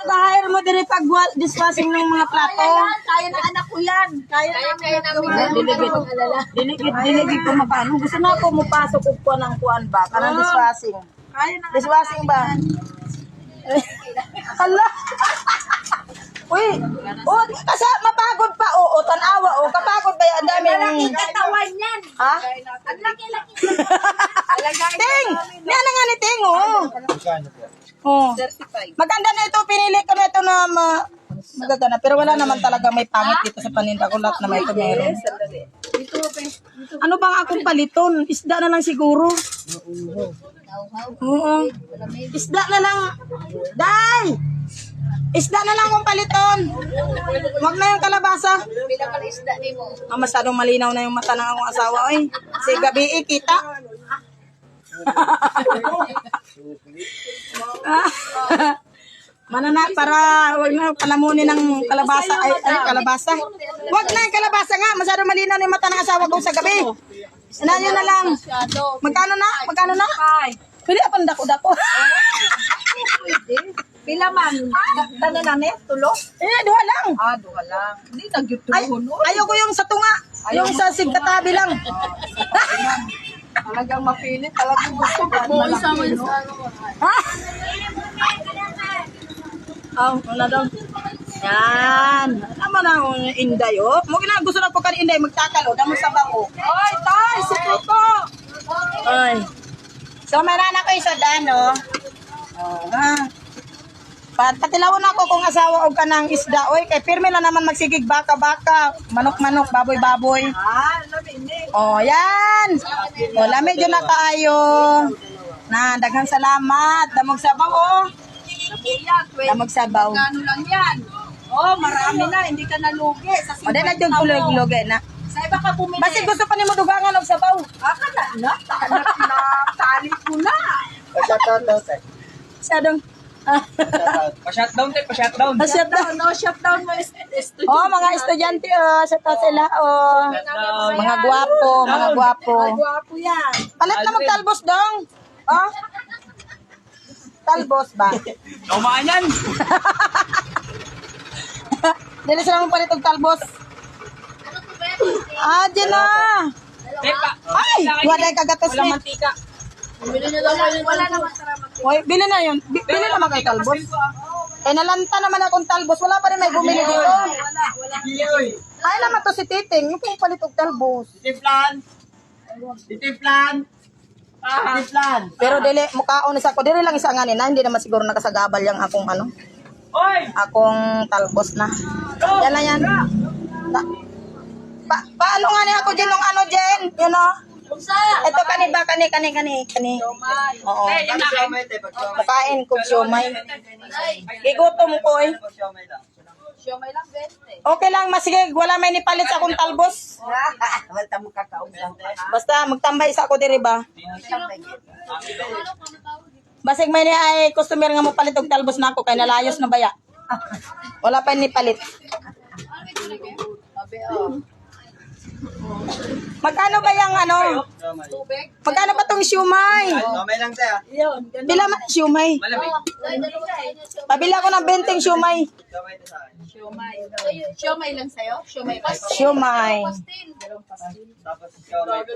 nag-hire mo din pag dishwashing ng mga plato. Kaya na anak ko yan. Kaya namin. Diligid ko mapano. Gusto na ako mupasok ko po ng kuan ba? Kanang dishwashing. Dishwashing ba? Hala. Uy, kasi mapagod pa. Oo, tanawa. Kapagod ba yan? Ang dami. Malaki katawan yan. Ha? Ang laki-laki. Ting! Yan na nga ni Ting, oh. Oh. 35. Maganda na ito. Pinili ko na ito na magagana. Pero wala naman talaga may pangit dito sa paninda ko. Lahat na may ito meron. Ano bang akong paliton? Isda na lang siguro. Oo. Isda na lang. Day! Isda na lang kung paliton. Huwag na yung kalabasa. Bila pala isda ni mo. Masyadong malinaw na yung mata ng akong asawa. Oy. Kasi gabi kita. Manana para wag na palamunin ng kalabasa ay kalabasa. Wag na yung kalabasa nga, masyado malinaw na yung mata ng asawa ko sa gabi. Ano na lang. Magkano na? Magkano na? Pwede apang dako-dako. Pila man. Tanan na tulo. Duha lang. Duha lang. Hindi nagyutuhon. Ayaw ko yung sa tunga. Yung sa sigkatabi lang. Talagang mapilit. Talagang gusto ko. Ha? Wala daw. Yan. Tama na akong inday, oh. Mo gina gusto na ko kan inday magtakal, oh. Damo sabaw, oh. Ay, tay! Sukuto! Ay. So, meron ako isa dan, oh. Oh, ha. Patilawan ako kung asawa og kanang isda, oy. Kay pirmi lang naman magsigig baka-baka, manok-manok, baboy-baboy. Lamini. Oh, yan. Oh, lamig yun na tayo. Na, daghang salamat. Damog sabaw, oh. Damog sabaw. Gano lang yan. Marami na. Hindi ka nalugi. Sa O, din na yung kulog-lugi na. Sa iba ka bumili. Basi gusto pa ni mo dugangan og sabaw. Kana na. Tali ko na. Masyadong. Pa-shutdown tayo, pa-shutdown. Shutdown. No, shutdown mo. Oh, mga estudyante, oh. Shoutout sila, oh. Mga gwapo, mga gwapo. Gwapo yan. Palit na magtalbos dong. Oh. Talbos ba? Naumaan yan. Dili sila mong palit og talbos. Dyan na. Tepa. Ay, wala kagatos Walang ni. mantika. Wala naman taramat. Oy, bili na yun. Bili naman kay talbos. Nalanta naman akong talbos. Wala pa rin may bumili dito. Wala. Ay naman to si Titing. Yung pong palit og talbos. Titiflan. Titiflan. Titiflan. Pero dili, mukhaon sa ako. Dili lang isa nga nina. Hindi naman siguro nakasagabal yung akong ano. Oy! Akong talbos na. Yan na yan. Paano nga niya ako dyan ng ano dyan? You know? Ito kani ba? Kani. Oo. Makain ko siomay. Gigutom ko eh. Siomay lang 20. Okay lang, masigig. Wala may nipalit sa akong talbos. Wala mo kakausap. Basta magtambay sa ako diri ba? Basig may ni ay customer nga mo palit og talbos na ako kay nalayos na baya. Wala pa ni palit. Magkano ba yung ano? Tubig. Magkano ba tong siumay? Mamay lang tayo. Yun. Pila man siumay? Malamig. Pabili ako ng 20 siumay. Siomay. Siomay lang sa'yo? Siomay pa? Siumay. Tapos ikaw may